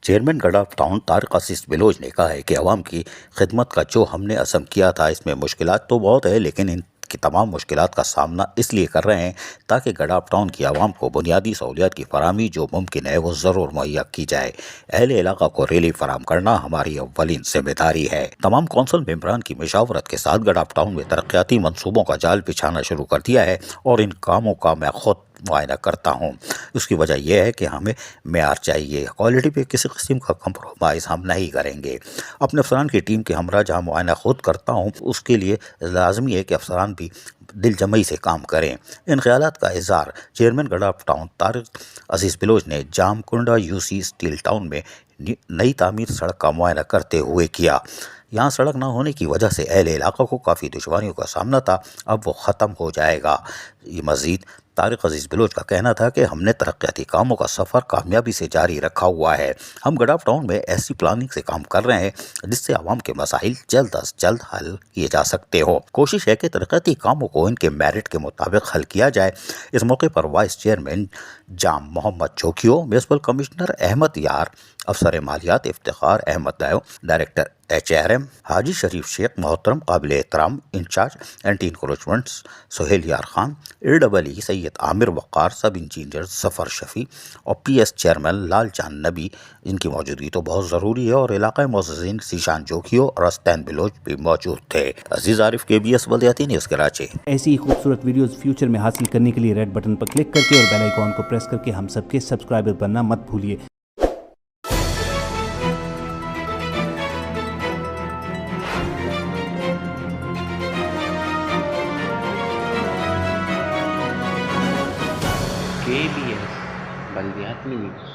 Chairman گڑھا town Tariq عزیز بلوچ نے کہا ہے کہ عوام کی خدمت کا جو ہم نے عزم کیا تھا اس میں مشکلات تو بہت ہے، لیکن ان کی تمام مشکلات کا سامنا اس لیے کر رہے ہیں تاکہ گڑھا ٹاؤن کی عوام کو بنیادی سہولیات کی فراہمی جو ممکن ہے وہ ضرور مہیا کی جائے۔ اہل علاقہ کو ریلیف فراہم کرنا ہماری اولین ذمہ داری ہے۔ تمام کونسل ممبران کی مشاورت کے ساتھ گڑھا ٹاؤن میں ترقیاتی منصوبوں کا جال بچھانا شروع کر دیا ہے اور ان کاموں کا میں خود معائنہ کرتا ہوں۔ اس کی وجہ یہ ہے کہ ہمیں معیار چاہیے، کوالٹی پہ کسی قسم کا کمپرومائز ہم نہیں کریں گے۔ اپنے افسران کی ٹیم کے ہمراہ جہاں معائنہ خود کرتا ہوں اس کے لیے لازمی ہے کہ افسران بھی دل جمعی سے کام کریں۔ ان خیالات کا اظہار چیئرمین گڑھا ٹاؤن طارق عزیز بلوچ نے جام کنڈا یو سی اسٹیل ٹاؤن میں نئی تعمیر سڑک کا معائنہ کرتے ہوئے کیا۔ یہاں سڑک نہ ہونے کی وجہ سے اہل علاقہ کو کافی دشواریوں کا سامنا تھا، اب وہ ختم ہو جائے گا۔ یہ مزید طارق عزیز بلوچ کا کہنا تھا کہ ہم نے ترقیاتی کاموں کا سفر کامیابی سے جاری رکھا ہوا ہے۔ ہم گڑھا ٹاؤن میں ایسی پلاننگ سے کام کر رہے ہیں جس سے عوام کے مسائل جلد از جلد حل کیے جا سکتے ہو۔ کوشش ہے کہ ترقیاتی کاموں کو ان کے میرٹ کے مطابق حل کیا جائے۔ اس موقع پر وائس چیئرمین جام محمد چوکیو، میونسپل کمشنر احمد یار، افسر مالیات افتخار احمد دیو، ڈائریکٹر HRM حاجی شریف شیخ محترم قابل احترام انچارج اینٹی انکروچمنٹس سہیل یار خان، AEE سید عامر وقار، سب انجینئر ظفر شفیع اور PS چیئرمین لال چاند نبی، ان کی موجودگی تو بہت ضروری ہے، اور علاقۂ معززین ذیشان جوکیو اور رستین بلوچ بھی موجود تھے۔ عزیز عارف KBS بلدیاتی نیوز کراچی۔ ایسی ہی خوبصورت ویڈیوز فیوچر میں حاصل کرنے کے لیے ریڈ بٹن پر کلک کر کے اور بیل آئیکن کو پریس کر کے ہم سب کے سبسکرائبر بننا مت بھولیے۔ KBS بلدیاتی نیوز۔